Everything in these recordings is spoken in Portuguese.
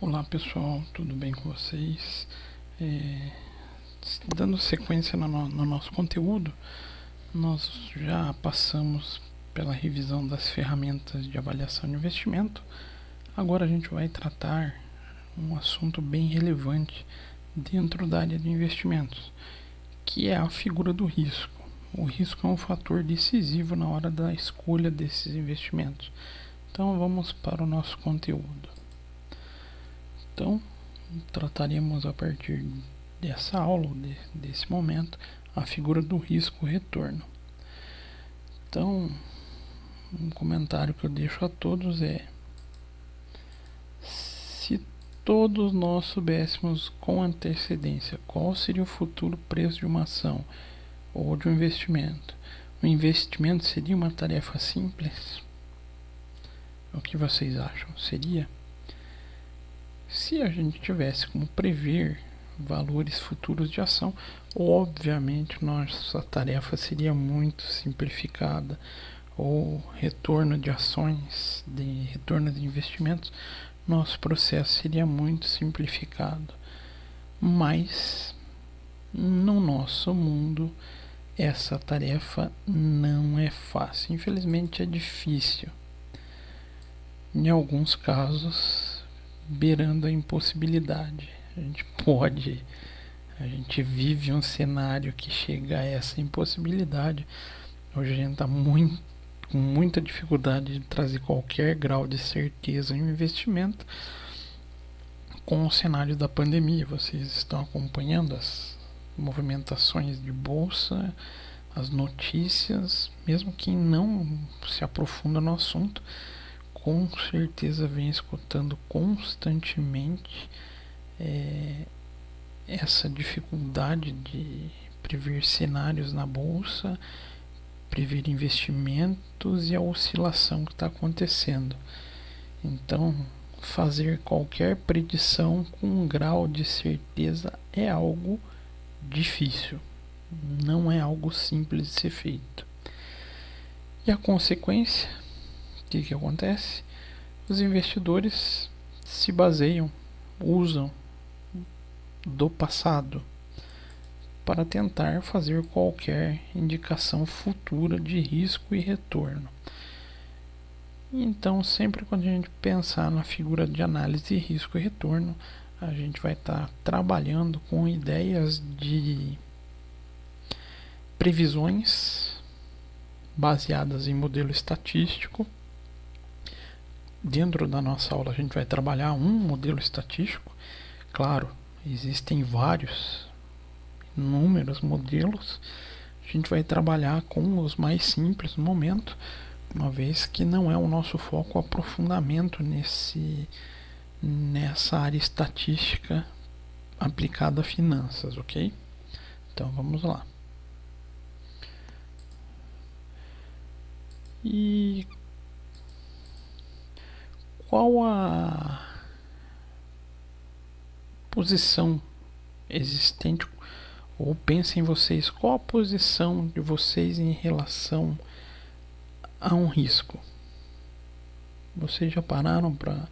Olá pessoal, tudo bem com vocês? É, Dando sequência no nosso conteúdo, nós já passamos pela revisão das ferramentas de avaliação de investimento. Agora a gente vai tratar um assunto bem relevante dentro da área de investimentos, que é a figura do risco. O risco é um fator decisivo na hora da escolha desses investimentos. Então vamos para o nosso conteúdo. Então, trataremos a partir dessa aula, desse momento, a figura do risco-retorno. Então, um comentário que eu deixo a todos é: se todos nós soubéssemos com antecedência qual seria o futuro preço de uma ação ou de um investimento, o investimento seria uma tarefa simples? O que vocês acham? Seria? Se a gente tivesse como prever valores futuros de ação, obviamente nossa tarefa seria muito simplificada, ou retorno de ações, de retorno de investimentos, nosso processo seria muito simplificado. Mas no nosso mundo essa tarefa não é fácil, infelizmente é difícil. Em alguns casos, beirando a impossibilidade. A gente vive um cenário que chega a essa impossibilidade. Hoje a gente está com muita dificuldade de trazer qualquer grau de certeza em um investimento com o cenário da pandemia. Vocês estão acompanhando as movimentações de bolsa, as notícias, mesmo quem não se aprofunda no assunto, com certeza vem escutando constantemente essa dificuldade de prever cenários na bolsa, prever investimentos e a oscilação que está acontecendo. Então, fazer qualquer predição com um grau de certeza é algo difícil, não é algo simples de ser feito. E a consequência, o que acontece? Os investidores se baseiam, usam do passado para tentar fazer qualquer indicação futura de risco e retorno. Então, sempre quando a gente pensar na figura de análise de risco e retorno, a gente vai estar trabalhando com ideias de previsões baseadas em modelo estatístico. Dentro da nossa aula a gente vai trabalhar um modelo estatístico. Claro, existem inúmeros modelos. A gente vai trabalhar com os mais simples no momento, uma vez que não é o nosso foco o aprofundamento nessa área estatística aplicada a finanças, ok? Então vamos lá. E qual a posição existente, ou pensem vocês, qual a posição de vocês em relação a um risco? Vocês já pararam para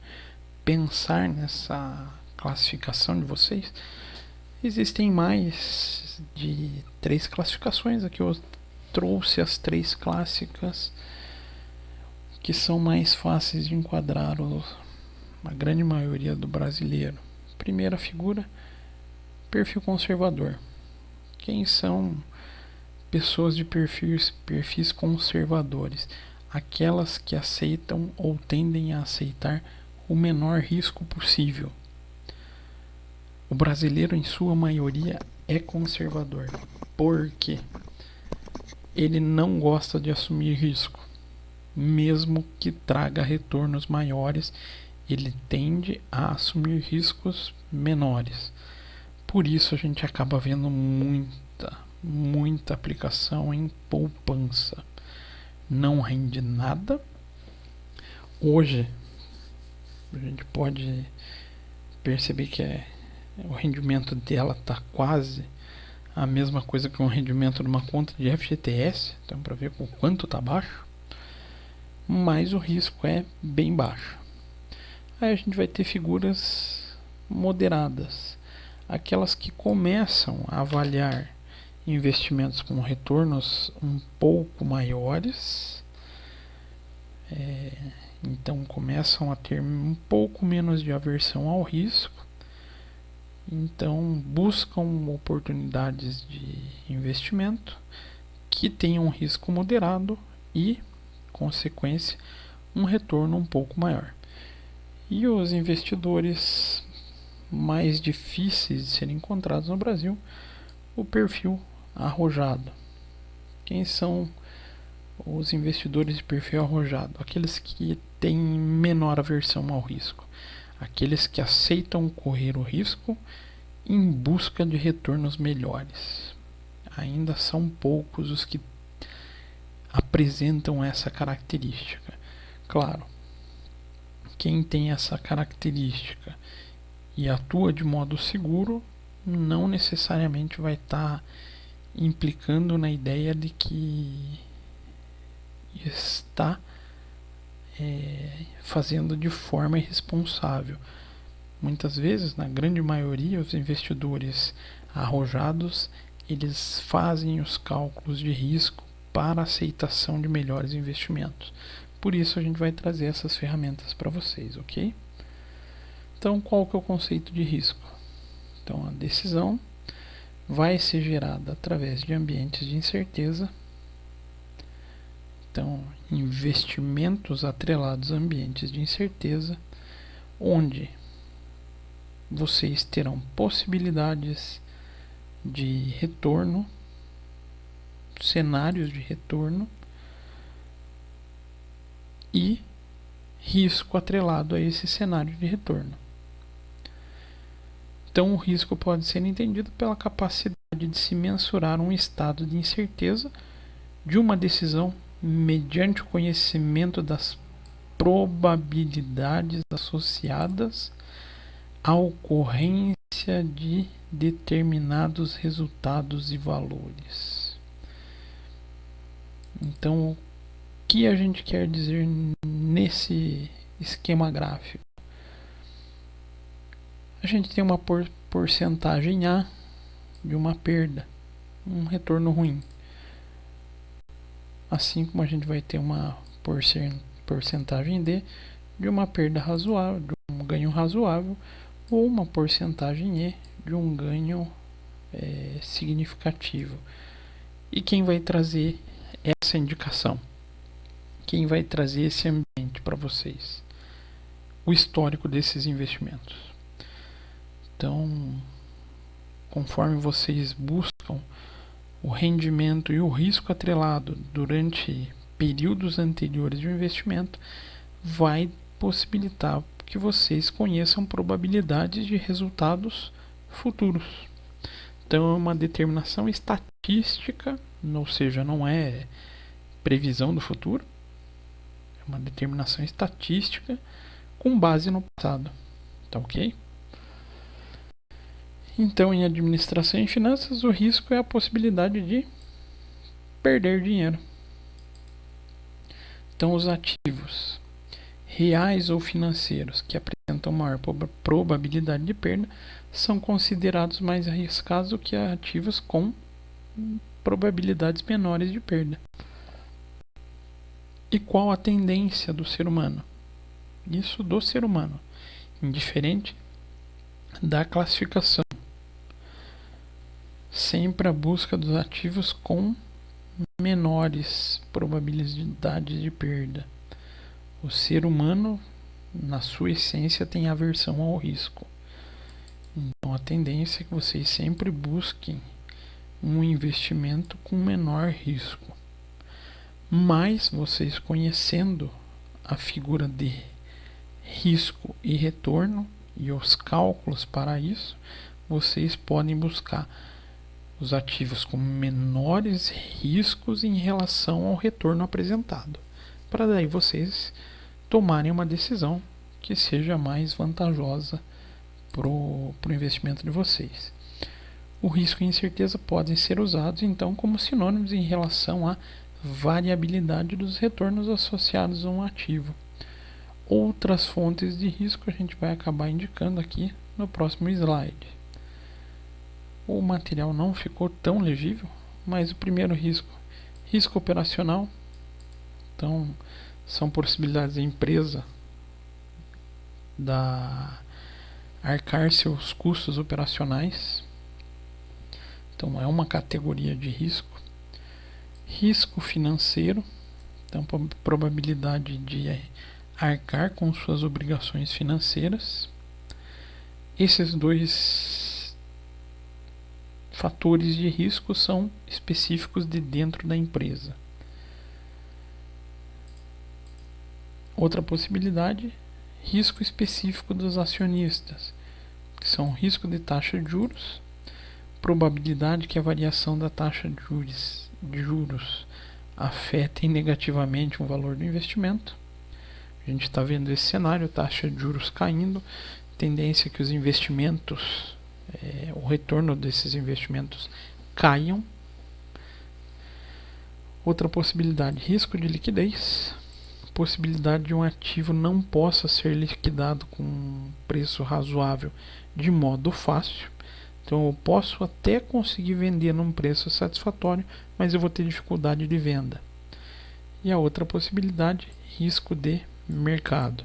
pensar nessa classificação de vocês? Existem mais de 3 classificações, aqui eu trouxe as 3 clássicas que são mais fáceis de enquadrar a grande maioria do brasileiro. Primeira figura, perfil conservador. Quem são pessoas de perfis conservadores? Aquelas que aceitam ou tendem a aceitar o menor risco possível. O brasileiro, em sua maioria, é conservador. Por quê? Ele não gosta de assumir risco. Mesmo que traga retornos maiores, ele tende a assumir riscos menores. Por isso a gente acaba vendo muita aplicação em poupança. Não rende nada. Hoje a gente pode perceber que o rendimento dela está quase a mesma coisa que um rendimento de uma conta de FGTS. Então, para ver o quanto está baixo, mas o risco é bem baixo. Aí a gente vai ter figuras moderadas, aquelas que começam a avaliar investimentos com retornos um pouco maiores, então começam a ter um pouco menos de aversão ao risco, então buscam oportunidades de investimento que tenham um risco moderado e, consequência, um retorno um pouco maior. E os investidores mais difíceis de serem encontrados no Brasil, o perfil arrojado. Quem são os investidores de perfil arrojado? Aqueles que têm menor aversão ao risco, aqueles que aceitam correr o risco em busca de retornos melhores. Ainda são poucos os que apresentam essa característica. Claro, quem tem essa característica e atua de modo seguro não necessariamente vai estar implicando na ideia de que está fazendo de forma irresponsável. Muitas vezes, na grande maioria, os investidores arrojados, eles fazem os cálculos de risco para a aceitação de melhores investimentos. Por isso a gente vai trazer essas ferramentas para vocês, ok? Então, qual que é o conceito de risco? Então, a decisão vai ser gerada através de ambientes de incerteza. Então, investimentos atrelados a ambientes de incerteza, onde vocês terão possibilidades de retorno, cenários de retorno e risco atrelado a esse cenário de retorno. Então, o risco pode ser entendido pela capacidade de se mensurar um estado de incerteza de uma decisão mediante o conhecimento das probabilidades associadas à ocorrência de determinados resultados e valores. Então, o que a gente quer dizer nesse esquema gráfico? A gente tem uma porcentagem A de uma perda, um retorno ruim. Assim como a gente vai ter uma porcentagem D de uma perda razoável, de um ganho razoável, ou uma porcentagem E de um ganho significativo. E quem vai trazer essa indicação? Quem vai trazer esse ambiente para vocês? O histórico desses investimentos. Então, conforme vocês buscam o rendimento e o risco atrelado durante períodos anteriores de investimento, vai possibilitar que vocês conheçam probabilidades de resultados futuros. Então, é uma determinação estatística, ou seja, não é previsão do futuro, é uma determinação estatística com base no passado. Tá ok? Então, em administração e finanças, o risco é a possibilidade de perder dinheiro. Então, os ativos reais ou financeiros que apresentam maior probabilidade de perda são considerados mais arriscados do que ativos com probabilidades menores de perda. E qual a tendência do ser humano? Isso do ser humano, indiferente da classificação. Sempre a busca dos ativos com menores probabilidades de perda. O ser humano, na sua essência, tem aversão ao risco. Então, a tendência é que vocês sempre busquem um investimento com menor risco. Mas vocês conhecendo a figura de risco e retorno e os cálculos para isso, vocês podem buscar os ativos com menores riscos em relação ao retorno apresentado, para daí vocês tomarem uma decisão que seja mais vantajosa para o investimento de vocês. O risco e a incerteza podem ser usados então como sinônimos em relação à variabilidade dos retornos associados a um ativo. Outras fontes de risco a gente vai acabar indicando aqui no próximo slide. O material não ficou tão legível, mas o primeiro risco, risco operacional. Então, são possibilidades da empresa arcar seus custos operacionais. Então, é uma categoria de risco. Risco financeiro, então, probabilidade de arcar com suas obrigações financeiras. Esses dois fatores de risco são específicos de dentro da empresa. Outra possibilidade, risco específico dos acionistas, que são risco de taxa de juros, probabilidade que a variação da taxa de juros afete negativamente o valor do investimento. A gente está vendo esse cenário, taxa de juros caindo, tendência que os investimentos, o retorno desses investimentos caiam. Outra possibilidade, risco de liquidez, possibilidade de um ativo não possa ser liquidado com um preço razoável de modo fácil. Então eu posso até conseguir vender num preço satisfatório, mas eu vou ter dificuldade de venda. E a outra possibilidade, risco de mercado.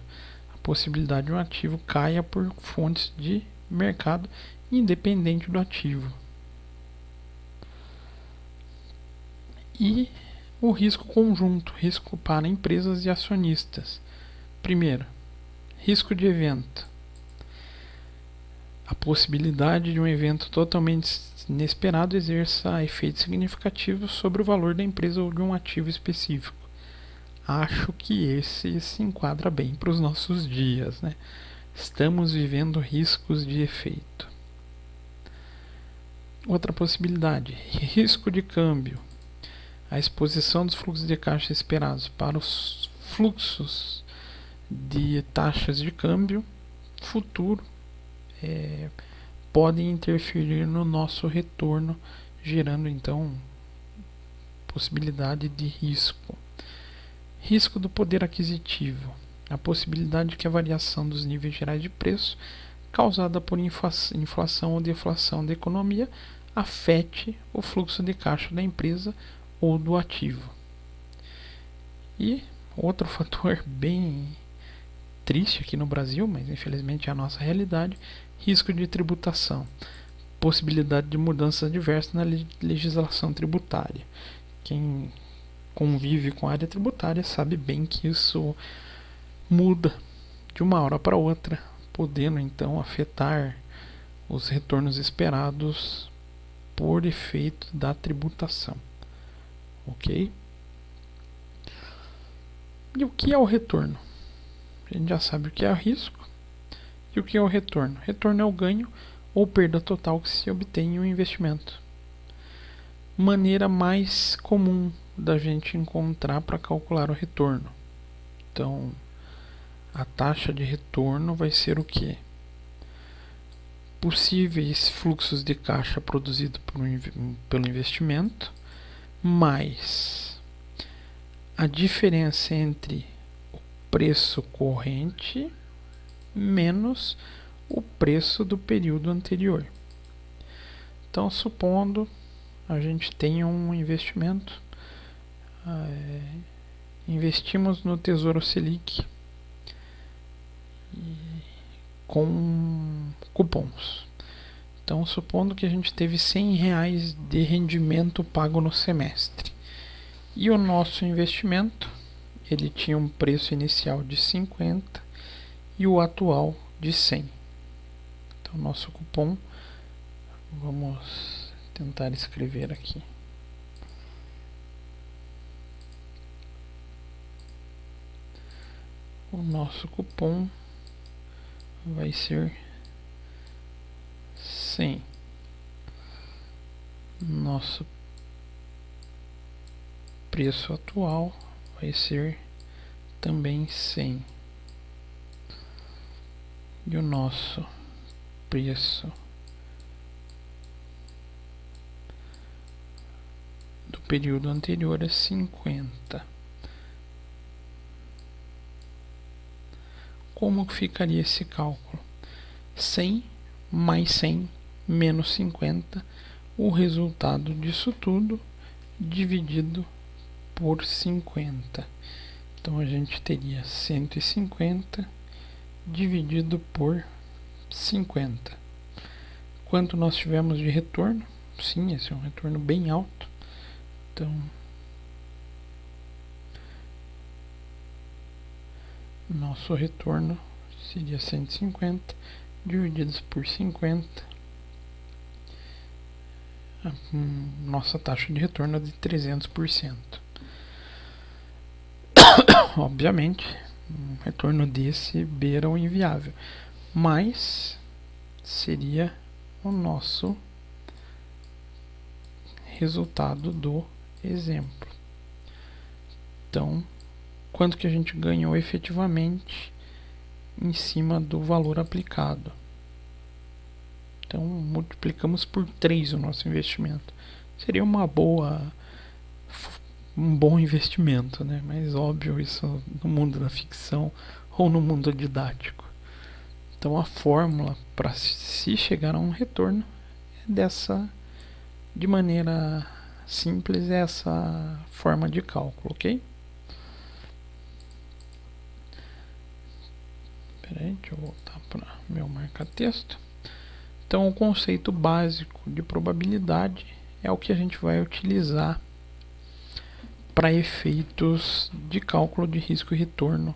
A possibilidade de um ativo caia por fontes de mercado independente do ativo. E o risco conjunto, risco para empresas e acionistas. Primeiro, risco de evento. A possibilidade de um evento totalmente inesperado exerça efeitos significativos sobre o valor da empresa ou de um ativo específico. Acho que esse se enquadra bem para os nossos dias, né? Estamos vivendo riscos de efeito. Outra possibilidade, risco de câmbio. A exposição dos fluxos de caixa esperados para os fluxos de taxas de câmbio futuro podem interferir no nosso retorno, gerando então possibilidade de risco. Risco do poder aquisitivo. A possibilidade de que a variação dos níveis gerais de preço causada por inflação ou deflação da economia afete o fluxo de caixa da empresa ou do ativo. E outro fator bem triste aqui no Brasil, mas infelizmente é a nossa realidade, risco de tributação. Possibilidade de mudanças diversas na legislação tributária. Quem convive com a área tributária sabe bem que isso muda de uma hora para outra, podendo então afetar os retornos esperados por efeito da tributação. Ok? E o que é o retorno? A gente já sabe o que é o risco e o que é o retorno. Retorno é o ganho ou perda total que se obtém em um investimento. Maneira mais comum da gente encontrar para calcular o retorno. Então, a taxa de retorno vai ser o quê? Possíveis fluxos de caixa produzidos pelo investimento mais a diferença entre o preço corrente menos o preço do período anterior. Então, supondo a gente tem um investimento, investimos no Tesouro Selic com cupons. Então, supondo que a gente teve R$100 de rendimento pago no semestre. E o nosso investimento, ele tinha um preço inicial de 50 e o atual de 100. Então, nosso cupom, vamos tentar escrever aqui. O nosso cupom vai ser 100. Nosso preço atual vai ser também 100. E o nosso preço do período anterior é 50. Como ficaria esse cálculo? 100 mais 100 menos 50, o resultado disso tudo dividido por 50. Então a gente teria 150 dividido por 50. Quanto nós tivemos de retorno? Sim, esse é um retorno bem alto. Então, nosso retorno seria 150 divididos por 50. Nossa taxa de retorno é de 300%. Obviamente, um retorno desse beira o inviável, mas seria o nosso resultado do exemplo. Então, quanto que a gente ganhou efetivamente em cima do valor aplicado? Então, multiplicamos por 3 o nosso investimento. Seria um bom investimento, né? Mas óbvio, isso no mundo da ficção ou no mundo didático. Então a fórmula para se chegar a um retorno é de maneira simples, essa forma de cálculo, ok? Peraí, deixa eu voltar para meu marca-texto. Então o conceito básico de probabilidade é o que a gente vai utilizar para efeitos de cálculo de risco e retorno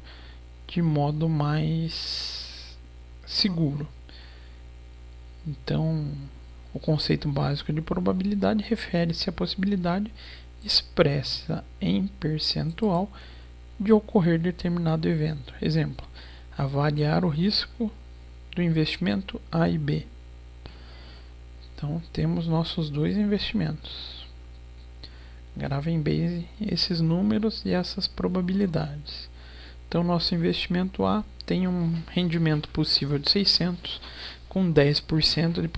de modo mais seguro. Então, o conceito básico de probabilidade refere-se à possibilidade expressa em percentual de ocorrer determinado evento. Exemplo, avaliar o risco do investimento A e B. Então, temos nossos dois investimentos. Gravem bem esses números e essas probabilidades. Então, nosso investimento A tem um rendimento possível de 600, com 10% de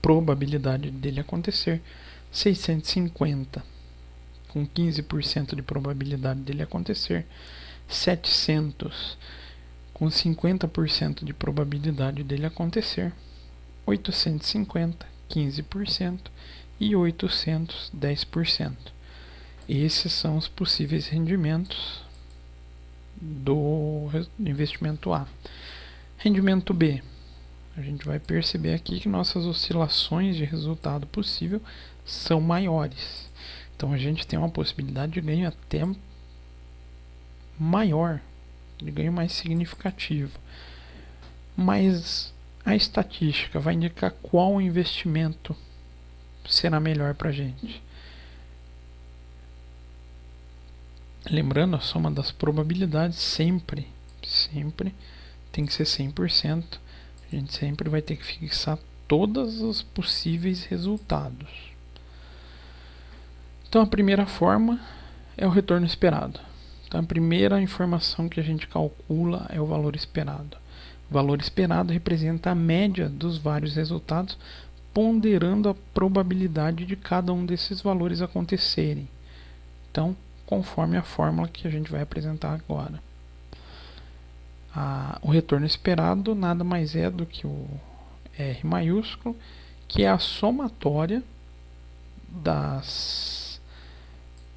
probabilidade dele acontecer. 650, com 15% de probabilidade dele acontecer. 700, com 50% de probabilidade dele acontecer. 850, 15%. E 800, 10%. Esses são os possíveis rendimentos do investimento A. Rendimento B. A gente vai perceber aqui que nossas oscilações de resultado possível são maiores. Então a gente tem uma possibilidade de ganho até maior, de ganho mais significativo. Mas a estatística vai indicar qual investimento será melhor para a gente. Lembrando, a soma das probabilidades sempre tem que ser 100%. A gente sempre vai ter que fixar todos os possíveis resultados. Então a primeira forma é o retorno esperado. Então a primeira informação que a gente calcula é o valor esperado. O valor esperado representa a média dos vários resultados, ponderando a probabilidade de cada um desses valores acontecerem. Então, conforme a fórmula que a gente vai apresentar agora. O retorno esperado nada mais é do que o R maiúsculo, que é a somatória das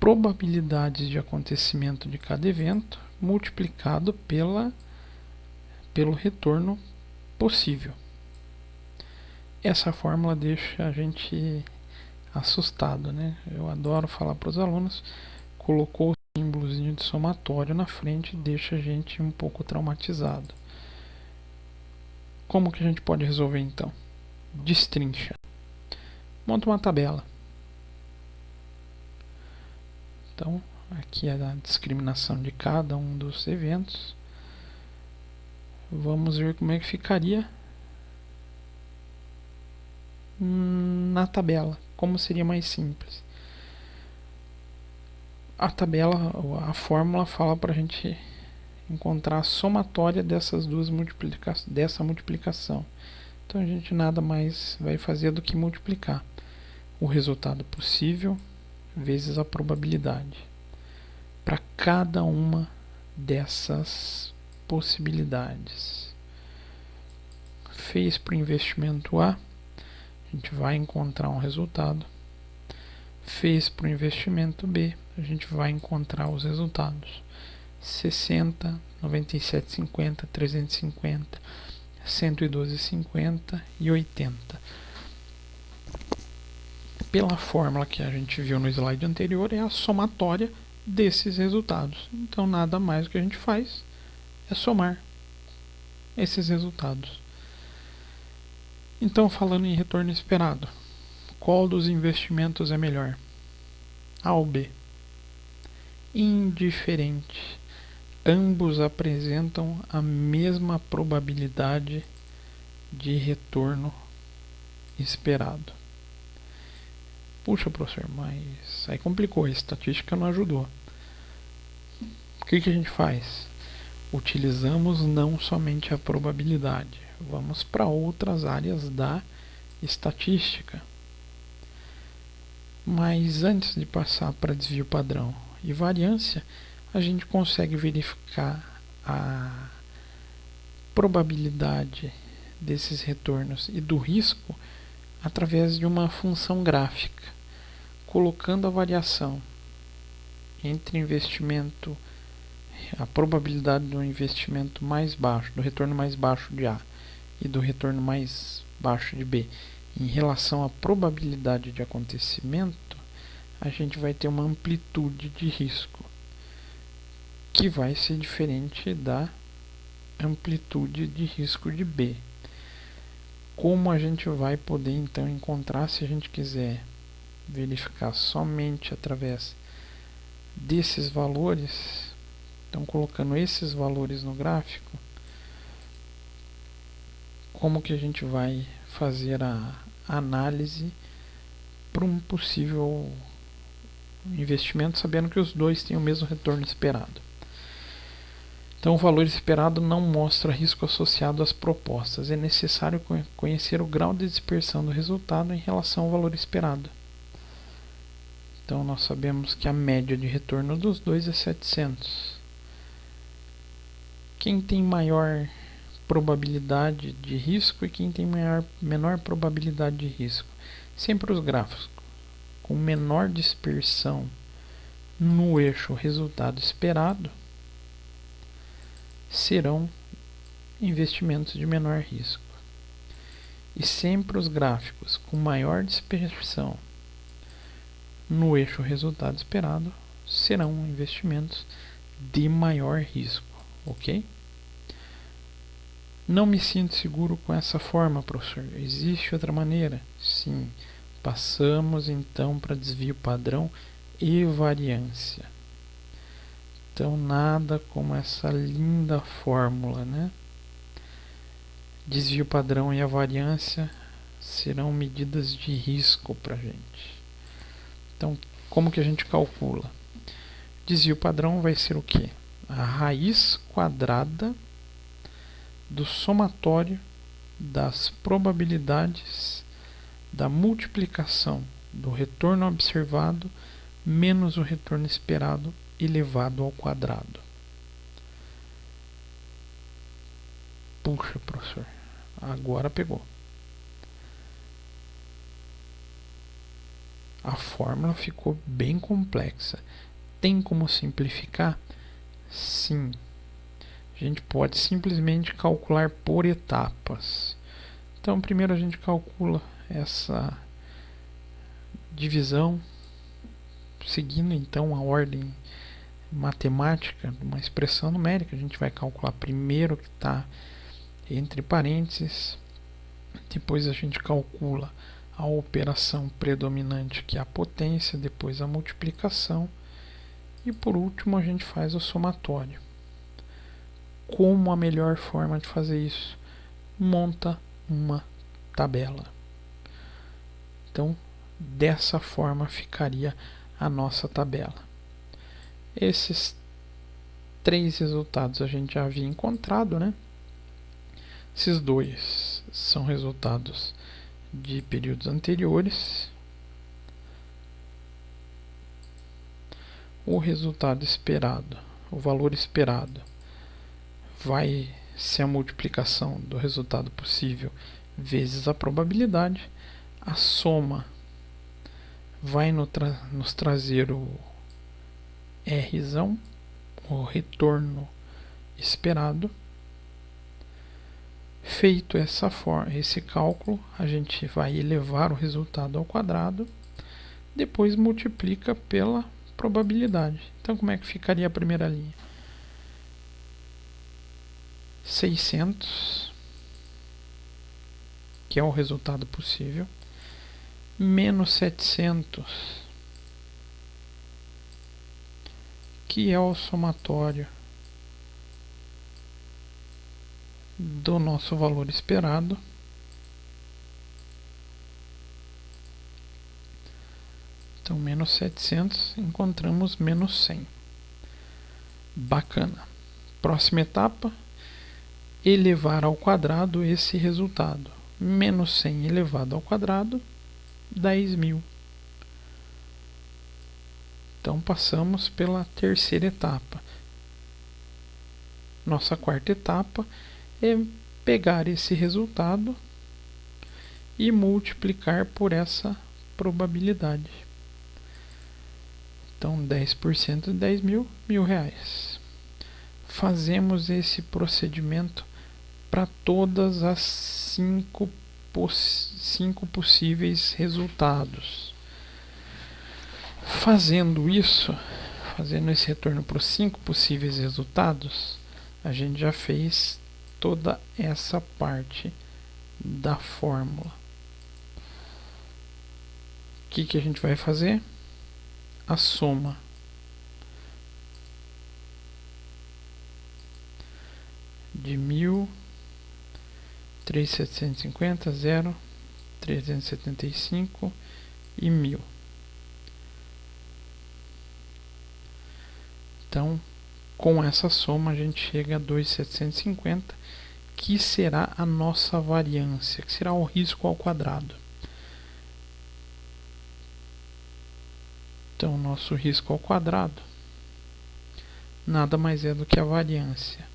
probabilidades de acontecimento de cada evento multiplicado pelo retorno possível. Essa fórmula deixa a gente assustado, né? Eu adoro falar para os alunos, colocou o símbolozinho de somatório na frente e deixa a gente um pouco traumatizado. Como que a gente pode resolver então? Destrincha. Monta uma tabela. Então, aqui é a discriminação de cada um dos eventos. Vamos ver como é que ficaria na tabela, como seria mais simples. A tabela, a fórmula fala para a gente encontrar a somatória dessas duas dessa multiplicação. Então a gente nada mais vai fazer do que multiplicar o resultado possível vezes a probabilidade para cada uma dessas possibilidades. fez para o investimento A, a gente vai encontrar um resultado. Fez para o investimento B, a gente vai encontrar os resultados. 60, 97,50, 350, 112,50 e 80. Pela fórmula que a gente viu no slide anterior, é a somatória desses resultados. Então, nada mais que a gente faz é somar esses resultados. Então, falando em retorno esperado, qual dos investimentos é melhor? A ou B? Indiferente. Ambos apresentam a mesma probabilidade de retorno esperado. Puxa, professor, mas aí complicou, a estatística não ajudou. O que a gente faz? Utilizamos não somente a probabilidade, vamos para outras áreas da estatística. Mas antes de passar para desvio padrão e variância, a gente consegue verificar a probabilidade desses retornos e do risco através de uma função gráfica, colocando a variação entre investimento, a probabilidade do investimento mais baixo, do retorno mais baixo de A e do retorno mais baixo de B, em relação à probabilidade de acontecimento, a gente vai ter uma amplitude de risco que vai ser diferente da amplitude de risco de B. Como a gente vai poder então encontrar, se a gente quiser verificar somente através desses valores? Então, colocando esses valores no gráfico, como que a gente vai fazer a análise para um possível investimento, sabendo que os dois têm o mesmo retorno esperado? Então, o valor esperado não mostra risco associado às propostas. É necessário conhecer o grau de dispersão do resultado em relação ao valor esperado. Então, nós sabemos que a média de retorno dos dois é 700. Quem tem maior probabilidade de risco e quem tem menor probabilidade de risco? Sempre os gráficos com menor dispersão no eixo resultado esperado serão investimentos de menor risco. E sempre os gráficos com maior dispersão no eixo resultado esperado serão investimentos de maior risco, ok? Não me sinto seguro com essa forma, professor. Existe outra maneira? Sim. Passamos então para desvio padrão e variância. Então, nada como essa linda fórmula, né? Desvio padrão e a variância serão medidas de risco para a gente. Então, como que a gente calcula? Desvio padrão vai ser o quê? A raiz quadrada do somatório das probabilidades da multiplicação do retorno observado menos o retorno esperado elevado ao quadrado. Puxa, professor, agora pegou. A fórmula ficou bem complexa. Tem como simplificar? Sim. A gente pode simplesmente calcular por etapas. Então, primeiro a gente calcula essa divisão, seguindo então a ordem matemática de uma expressão numérica. A gente vai calcular primeiro o que está entre parênteses, depois a gente calcula a operação predominante, que é a potência, depois a multiplicação e por último a gente faz o somatório. Como a melhor forma de fazer isso? Monta uma tabela. Então, dessa forma ficaria a nossa tabela. Esses três resultados a gente já havia encontrado, né? Esses dois são resultados de períodos anteriores. O resultado esperado, o valor esperado, vai se a multiplicação do resultado possível vezes a probabilidade, a soma vai nos trazer o Rzão, o retorno esperado. Feito esse cálculo, a gente vai elevar o resultado ao quadrado, depois multiplica pela probabilidade. Então, como é que ficaria a primeira linha? 600, que é o resultado possível, menos 700, que é o somatório do nosso valor esperado, então menos 700, encontramos menos 100. Bacana. Próxima etapa, elevar ao quadrado esse resultado. Menos 100 elevado ao quadrado, 10.000. Então passamos pela terceira etapa. Nossa quarta etapa é pegar esse resultado e multiplicar por essa probabilidade. Então 10% de 10.000, R$1.000. Fazemos esse procedimento para todas as 5 possíveis resultados. Fazendo esse retorno para os 5 possíveis resultados, a gente já fez toda essa parte da fórmula. O que a gente vai fazer? A soma de 1.000, 3.750, 0, 375 e 1.000. Então, com essa soma a gente chega a 2.750, que será a nossa variância, que será o risco ao quadrado. Então, nosso risco ao quadrado nada mais é do que a variância.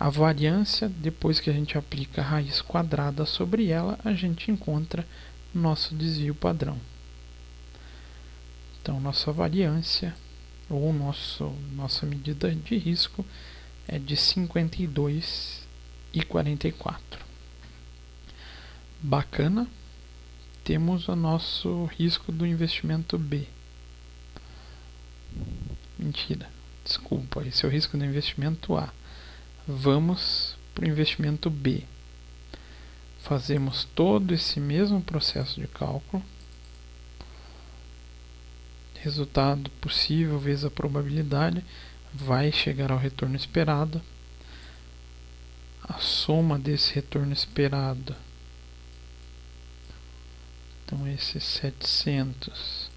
A variância, depois que a gente aplica a raiz quadrada sobre ela, a gente encontra nosso desvio padrão. Então, nossa variância, ou nossa medida de risco, é de 52,44. Bacana. Temos o nosso risco do investimento B. Mentira, desculpa, esse é o risco do investimento A. Vamos para o investimento B. Fazemos todo esse mesmo processo de cálculo. Resultado possível vezes a probabilidade vai chegar ao retorno esperado. A soma desse retorno esperado, então esse 700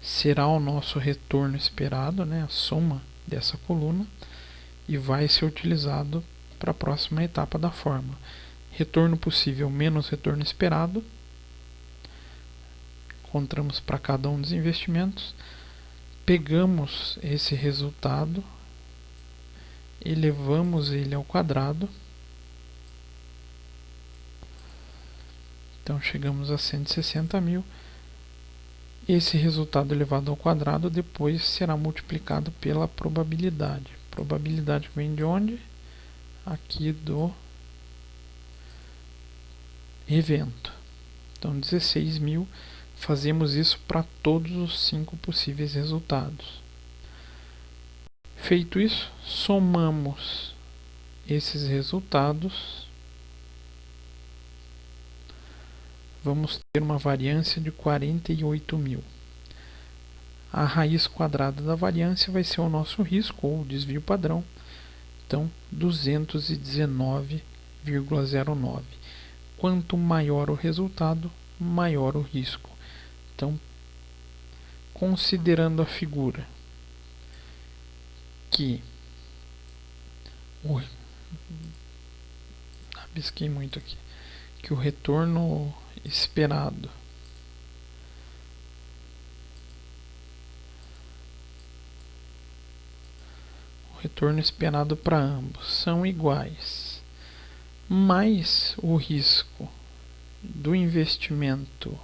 será o nosso retorno esperado, né? A soma dessa coluna, e vai ser utilizado para a próxima etapa da fórmula. Retorno possível menos retorno esperado. Encontramos para cada um dos investimentos. Pegamos esse resultado, elevamos ele ao quadrado. Então chegamos a 160.000. Esse resultado elevado ao quadrado depois será multiplicado pela probabilidade. Probabilidade vem de onde? Aqui do evento. Então 16.000. Fazemos isso para todos os 5 possíveis resultados. Feito isso, somamos esses resultados. Vamos ter uma variância de 48.000. A raiz quadrada da variância vai ser o nosso risco, ou desvio padrão. Então, 219,09. Quanto maior o resultado, maior o risco. Então, considerando a figura que rabisquei muito aqui, que o retorno esperado retorno esperado para ambos são iguais, mas o risco do investimento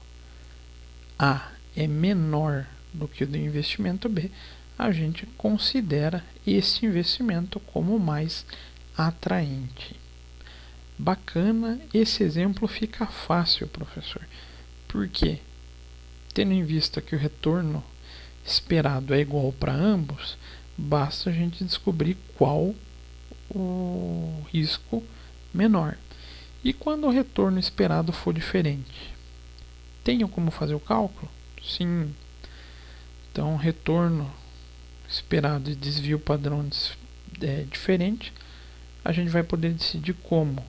A é menor do que o do investimento B, a gente considera esse investimento como mais atraente. Bacana, esse exemplo fica fácil, professor. Por quê? Tendo em vista que o retorno esperado é igual para ambos, basta a gente descobrir qual o risco menor. E quando o retorno esperado for diferente? Tenho como fazer o cálculo? Sim. Então, retorno esperado e desvio padrão diferente, a gente vai poder decidir como?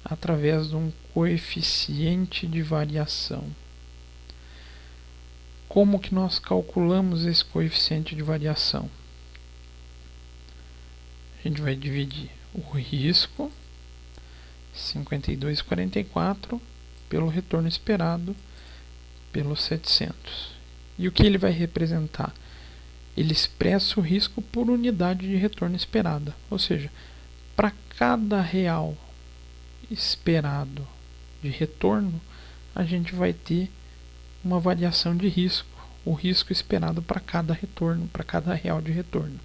Através de um coeficiente de variação. Como que nós calculamos esse coeficiente de variação? A gente vai dividir o risco 52,44 pelo retorno esperado pelos 700. E o que ele vai representar? Ele expressa o risco por unidade de retorno esperada. Ou seja, para cada real esperado de retorno, a gente vai ter uma variação de risco, o risco esperado para cada retorno, para cada real de retorno.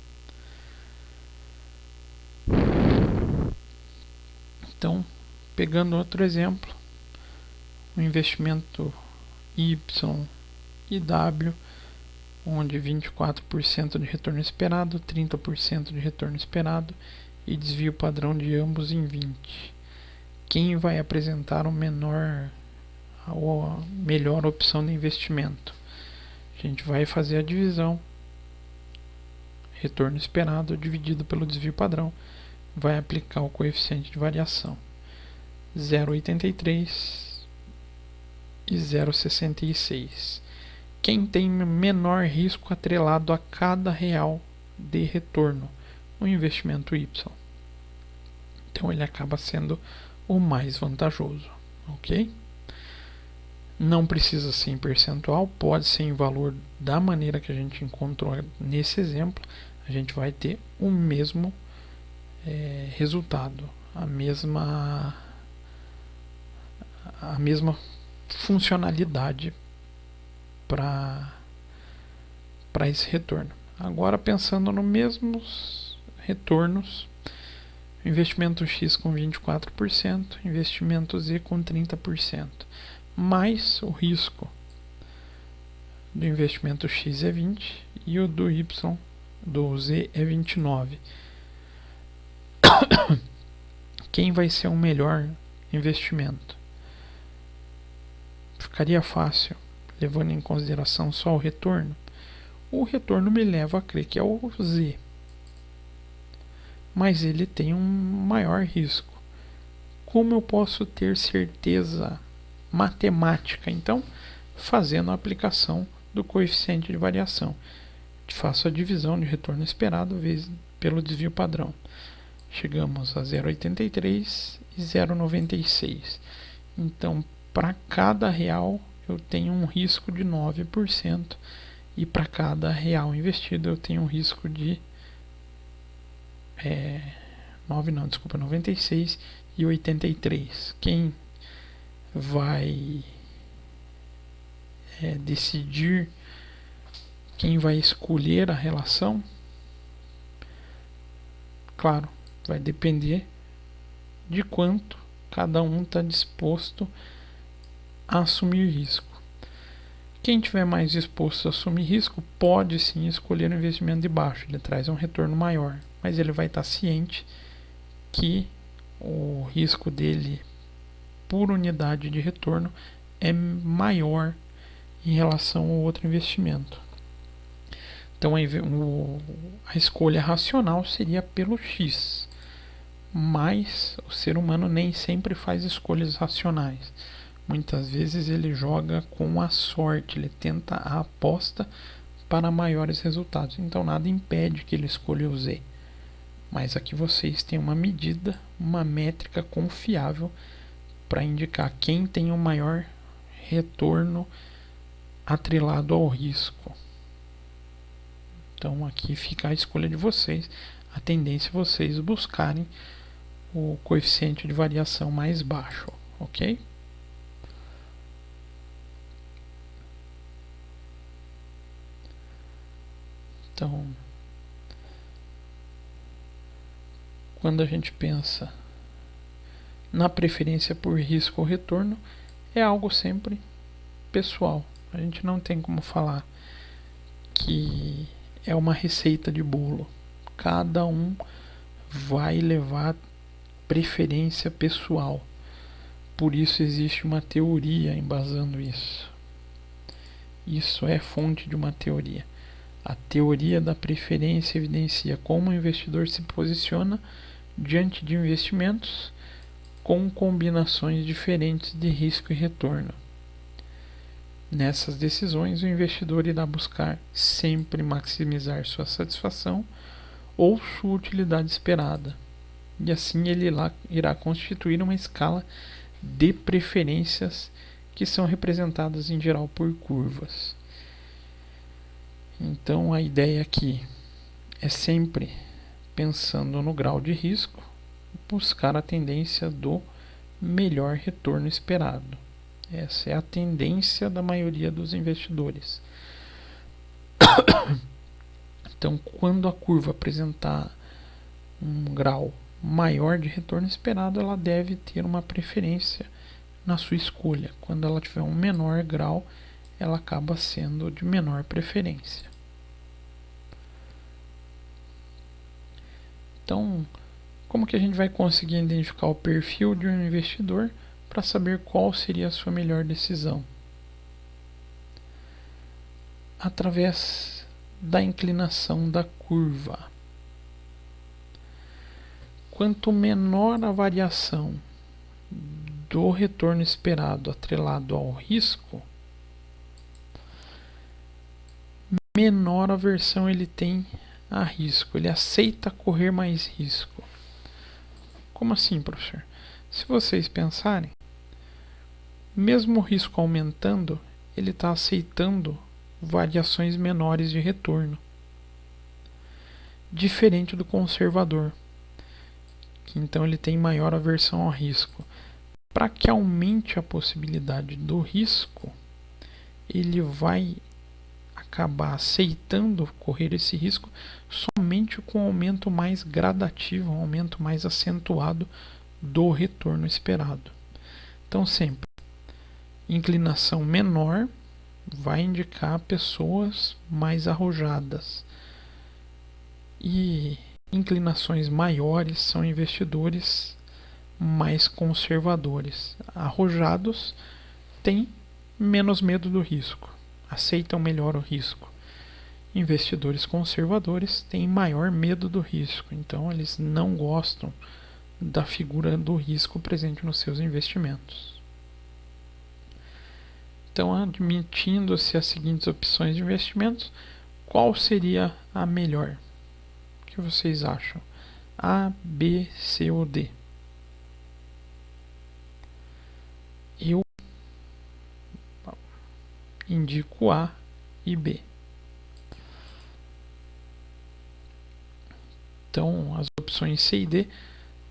Então, pegando outro exemplo, o investimento Y e W, onde 24% de retorno esperado, 30% de retorno esperado e desvio padrão de ambos em 20%. Quem vai apresentar a melhor opção de investimento? A gente vai fazer a divisão, retorno esperado dividido pelo desvio padrão, vai aplicar o coeficiente de variação 0,83 e 0,66. Quem tem menor risco atrelado a cada real de retorno? O investimento Y. Então ele acaba sendo o mais vantajoso, ok? Não precisa ser em percentual, pode ser em valor da maneira que a gente encontrou nesse exemplo. A gente vai ter o mesmo resultado, a mesma funcionalidade para esse retorno. Agora, pensando nos mesmos retornos, investimento X com 24%, investimento Z com 30%, mais o risco do investimento X é 20 e o do Y, do Z, é 29. Quem vai ser o melhor investimento? Ficaria fácil, levando em consideração só o retorno. O retorno me leva a crer que é o Z, mas ele tem um maior risco. Como eu posso ter certeza matemática? Então, fazendo a aplicação do coeficiente de variação, faço a divisão de retorno esperado vezes pelo desvio padrão. Chegamos a 0,83 e 0,96. Então, para cada real eu tenho um risco de 9%, e para cada real investido eu tenho um risco de 96 e 83. Quem vai decidir, quem vai escolher a relação? Claro, vai depender de quanto cada um está disposto a assumir risco. Quem tiver mais disposto a assumir risco pode sim escolher um investimento de baixo, ele traz um retorno maior, mas ele vai estar ciente que o risco dele por unidade de retorno é maior em relação ao outro investimento. Então a escolha racional seria pelo X, mas o ser humano nem sempre faz escolhas racionais. Muitas vezes ele joga com a sorte, ele tenta a aposta para maiores resultados. Então nada impede que ele escolha o Z. Mas aqui vocês têm uma medida, uma métrica confiável para indicar quem tem o maior retorno atrelado ao risco. Então aqui fica a escolha de vocês. a tendência é vocês buscarem o coeficiente de variação mais baixo, ok? Então, quando a gente pensa na preferência por risco ou retorno, é algo sempre pessoal. A gente não tem como falar que é uma receita de bolo. Cada um vai levar preferência pessoal. Por isso existe uma teoria embasando isso. Isso é fonte de uma teoria. A teoria da preferência evidencia como o investidor se posiciona diante de investimentos com combinações diferentes de risco e retorno. Nessas decisões, o investidor irá buscar sempre maximizar sua satisfação ou sua utilidade esperada, e assim ele irá constituir uma escala de preferências que são representadas em geral por curvas. Então a ideia aqui é sempre, pensando no grau de risco, buscar a tendência do melhor retorno esperado. Essa é a tendência da maioria dos investidores. Então, quando a curva apresentar um grau maior de retorno esperado, ela deve ter uma preferência na sua escolha. Quando ela tiver um menor grau, ela acaba sendo de menor preferência. Então, como que a gente vai conseguir identificar o perfil de um investidor para saber qual seria a sua melhor decisão? Através da inclinação da curva. Quanto menor a variação do retorno esperado atrelado ao risco, menor aversão ele tem a risco, ele aceita correr mais risco. Como assim, professor? Se vocês pensarem, mesmo o risco aumentando, ele está aceitando variações menores de retorno, diferente do conservador, que então ele tem maior aversão ao risco. Para que aumente a possibilidade do risco, ele vai acabar aceitando correr esse risco somente com um aumento mais gradativo, um aumento mais acentuado do retorno esperado. Então, sempre, inclinação menor vai indicar pessoas mais arrojadas, e inclinações maiores são investidores mais conservadores. Arrojados têm menos medo do risco, aceitam melhor o risco. Investidores conservadores têm maior medo do risco, então eles não gostam da figura do risco presente nos seus investimentos. Então, admitindo-se as seguintes opções de investimentos, qual seria a melhor? O que vocês acham? A, B, C ou D? Eu indico A e B. Então, as opções C e D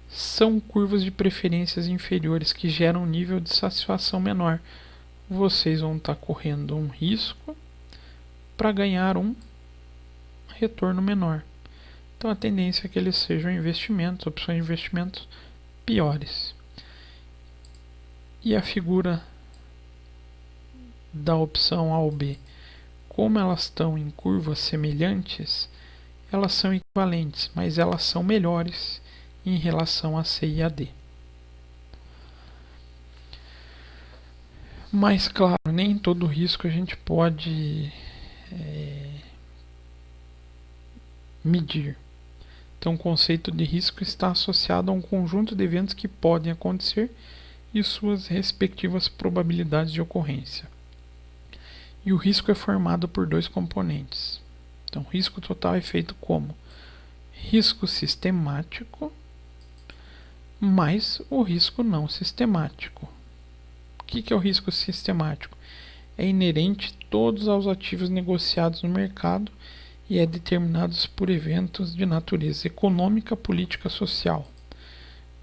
são curvas de preferências inferiores que geram um nível de satisfação menor. Vocês vão estar correndo um risco para ganhar um retorno menor. Então a tendência é que eles sejam investimentos, opções de investimentos piores. E a figura da opção A ou B, como elas estão em curvas semelhantes, elas são equivalentes, mas elas são melhores em relação a C e a D. Mas, claro, nem todo risco a gente pode medir. Então, o conceito de risco está associado a um conjunto de eventos que podem acontecer e suas respectivas probabilidades de ocorrência. E o risco é formado por dois componentes. Então, o risco total é feito como risco sistemático mais o risco não sistemático. O que é o risco sistemático? É inerente a todos os ativos negociados no mercado e é determinado por eventos de natureza econômica, política, social.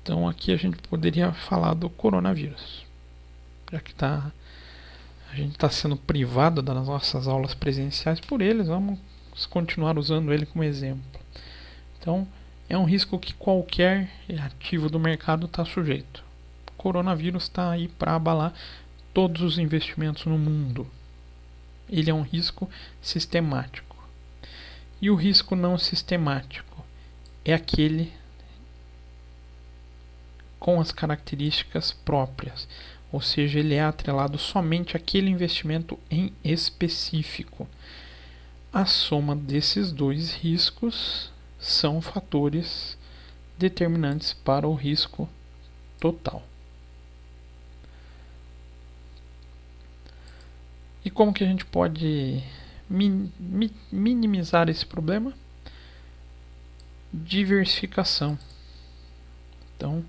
Então aqui a gente poderia falar do coronavírus, já que a gente está sendo privado das nossas aulas presenciais por eles, vamos continuar usando ele como exemplo. Então é um risco que qualquer ativo do mercado está sujeito. O coronavírus está aí para abalar todos os investimentos no mundo. Ele é um risco sistemático. E o risco não sistemático é aquele com as características próprias, ou seja, ele é atrelado somente àquele investimento em específico. A soma desses dois riscos são fatores determinantes para o risco total. E como que a gente pode minimizar esse problema? Diversificação. Então,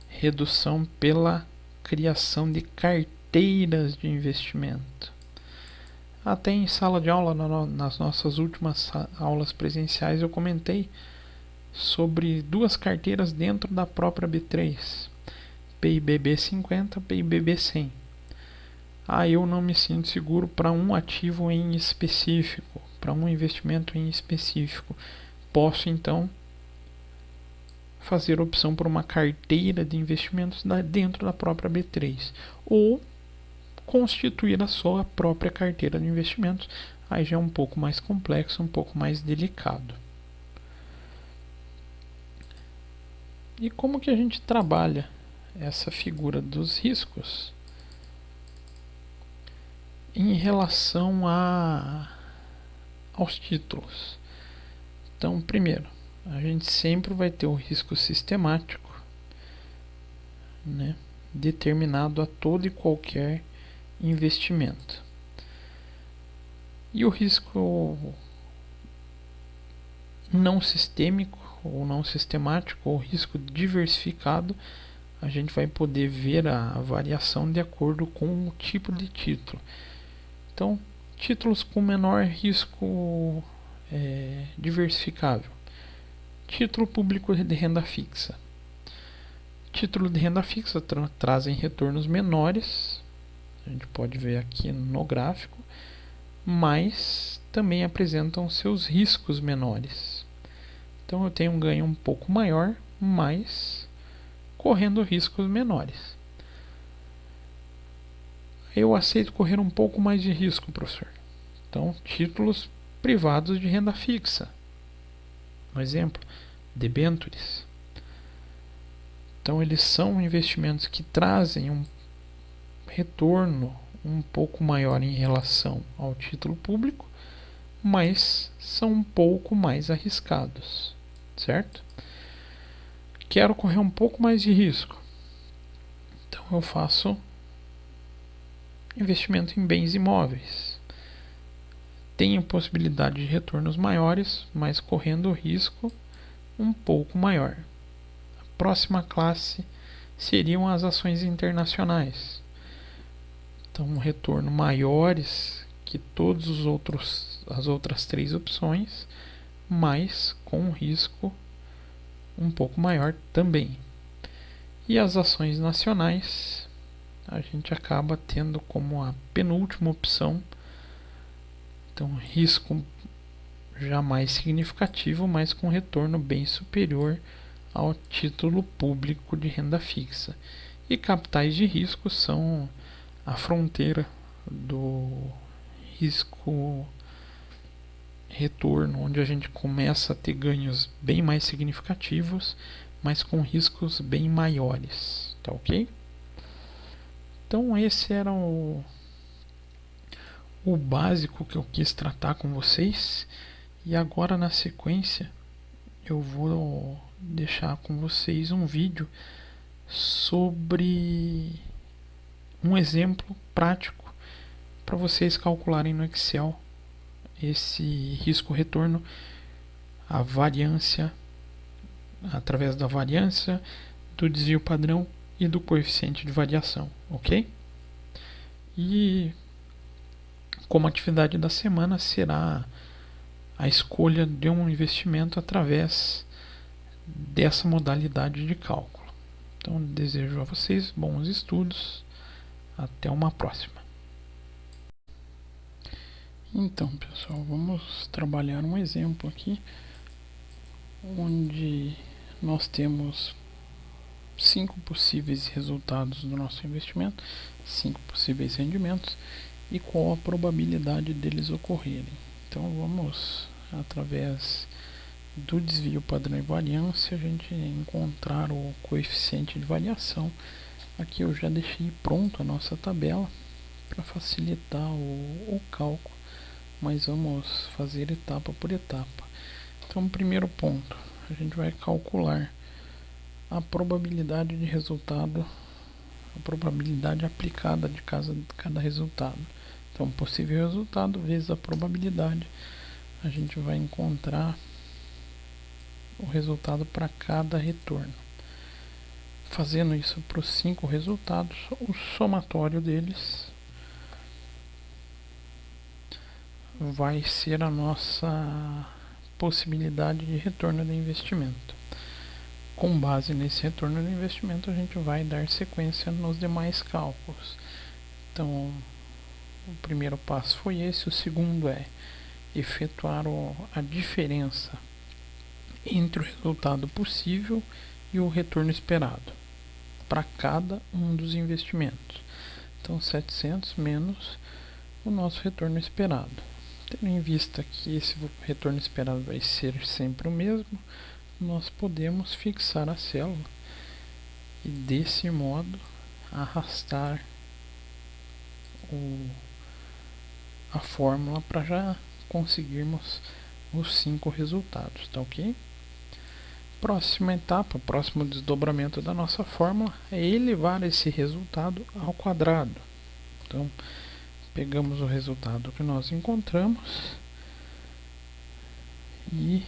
redução pela criação de carteiras de investimento. Até em sala de aula, nas nossas últimas aulas presenciais, eu comentei sobre duas carteiras dentro da própria B3, PIBB 50, PIBB 100. Eu não me sinto seguro para um ativo em específico, para um investimento em específico. Posso então fazer opção por uma carteira de investimentos dentro da própria B3 ou constituir a sua própria carteira de investimentos. Aí já é um pouco mais complexo, um pouco mais delicado. E como que a gente trabalha essa figura dos riscos em relação aos títulos? Então, primeiro, a gente sempre vai ter o risco sistemático, né, determinado a todo e qualquer investimento. E o risco não sistêmico ou não sistemático, ou risco diversificado, a gente vai poder ver a variação de acordo com o tipo de título. Então, títulos com menor risco diversificável. Título público de renda fixa. Título de renda fixa trazem retornos menores, a gente pode ver aqui no gráfico, mas também apresentam seus riscos menores. Então eu tenho um ganho um pouco maior, mas correndo riscos menores. Eu aceito correr um pouco mais de risco, professor. Então, títulos privados de renda fixa. Um exemplo, debêntures. Então, eles são investimentos que trazem um retorno um pouco maior em relação ao título público, mas são um pouco mais arriscados, certo? Quero correr um pouco mais de risco. Então, eu faço investimento em bens imóveis. Tenho possibilidade de retornos maiores, mas correndo risco um pouco maior. A próxima classe seriam as ações internacionais. Então, um retorno maiores que todos as outras três opções, mas com um risco um pouco maior também. E as ações nacionais, a gente acaba tendo como a penúltima opção. Então, risco jamais significativo, mas com retorno bem superior ao título público de renda fixa. E capitais de risco são a fronteira do risco retorno, onde a gente começa a ter ganhos bem mais significativos, mas com riscos bem maiores, tá ok? Então esse era o básico que eu quis tratar com vocês, e agora na sequência eu vou deixar com vocês um vídeo sobre um exemplo prático para vocês calcularem no Excel esse risco-retorno, a variância, através da variância, do desvio padrão e do coeficiente de variação, ok? E como atividade da semana será a escolha de um investimento através dessa modalidade de cálculo. Então, desejo a vocês bons estudos. Até uma próxima. Então, pessoal, vamos trabalhar um exemplo aqui onde nós temos 5 possíveis resultados do nosso investimento, 5 possíveis rendimentos e qual a probabilidade deles ocorrerem. Então vamos, através do desvio padrão e variância, a gente encontrar o coeficiente de variação. Aqui eu já deixei pronto a nossa tabela para facilitar o cálculo, mas vamos fazer etapa por etapa. Então, primeiro ponto, a gente vai calcular a probabilidade de resultado, a probabilidade aplicada de cada resultado. Então, possível resultado vezes a probabilidade, a gente vai encontrar o resultado para cada retorno. Fazendo isso para os 5 resultados, o somatório deles vai ser a nossa possibilidade de retorno do investimento. Com base nesse retorno do investimento, a gente vai dar sequência nos demais cálculos. Então, o primeiro passo foi esse. O segundo é efetuar a diferença entre o resultado possível e o retorno esperado para cada um dos investimentos. Então, 700 menos o nosso retorno esperado. Tendo em vista que esse retorno esperado vai ser sempre o mesmo, nós podemos fixar a célula e desse modo arrastar a fórmula para já conseguirmos os 5 resultados, tá ok? Próxima etapa, próximo desdobramento da nossa fórmula é elevar esse resultado ao quadrado. Então, pegamos o resultado que nós encontramos e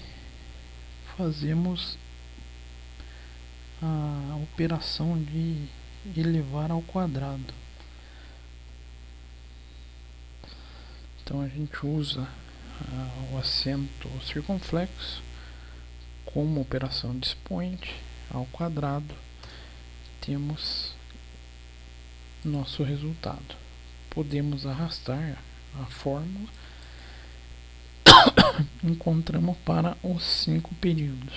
fazemos a operação de elevar ao quadrado. Então a gente usa o acento circunflexo como operação de expoente ao quadrado. Temos nosso resultado. Podemos arrastar a fórmula. Encontramos para os 5 períodos.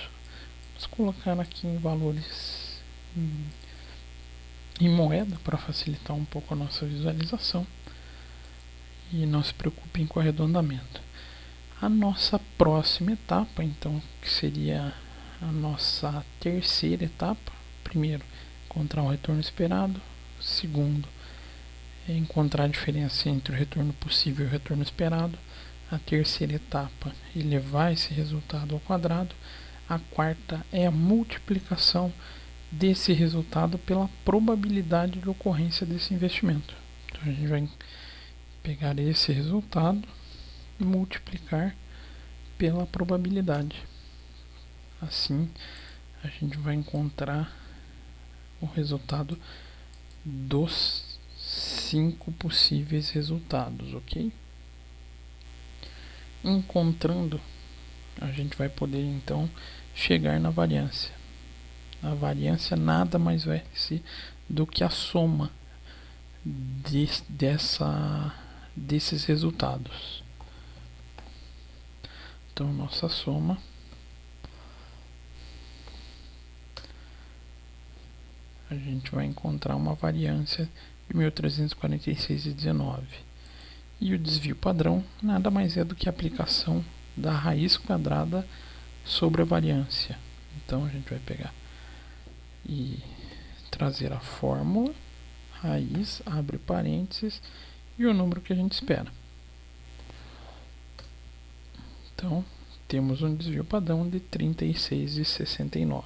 Vamos colocar aqui em valores em moeda para facilitar um pouco a nossa visualização. E não se preocupem com o arredondamento. A nossa próxima etapa, então, que seria a nossa terceira etapa. Primeiro, encontrar o retorno esperado. Segundo, encontrar a diferença entre o retorno possível e o retorno esperado. A terceira etapa, elevar esse resultado ao quadrado. A quarta é a multiplicação desse resultado pela probabilidade de ocorrência desse investimento. Então a gente vai pegar esse resultado e multiplicar pela probabilidade. Assim, a gente vai encontrar o resultado dos 5 possíveis resultados, ok? Encontrando, a gente vai poder então chegar na variância. A variância nada mais vai ser do que a soma desses resultados. Então, nossa soma a gente vai encontrar uma variância de 1346,19. E o desvio padrão nada mais é do que a aplicação da raiz quadrada sobre a variância. Então a gente vai pegar e trazer a fórmula, raiz, abre parênteses e o número que a gente espera. Então temos um desvio padrão de 36,69.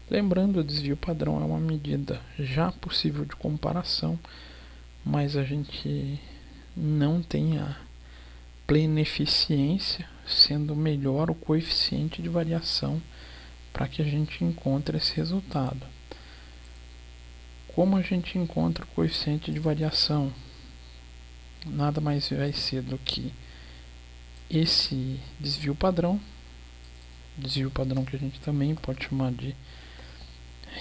Lembrando, o desvio padrão é uma medida já possível de comparação, mas a gente não tem a plena eficiência, sendo melhor o coeficiente de variação para que a gente encontre esse resultado. Como a gente encontra o coeficiente de variação? Nada mais vai ser do que esse desvio padrão que a gente também pode chamar de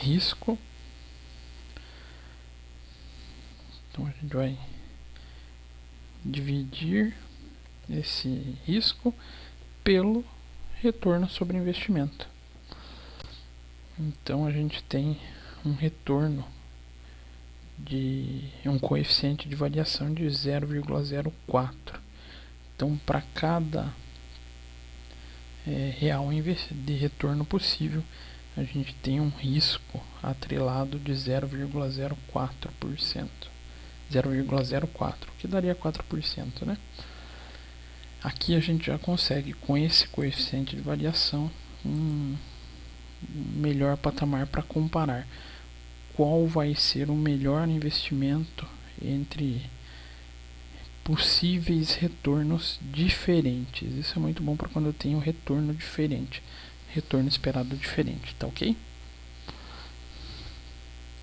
risco. Então a gente vai dividir esse risco pelo retorno sobre investimento. Então a gente tem um retorno de um coeficiente de variação de 0,04. Então, para cada real de retorno possível, a gente tem um risco atrelado de 0,04%. 0,04, que daria 4%, né? Aqui a gente já consegue, com esse coeficiente de variação, um melhor patamar para comparar qual vai ser o melhor investimento entre possíveis retornos diferentes. Isso é muito bom para quando eu tenho retorno diferente, retorno esperado diferente, tá ok?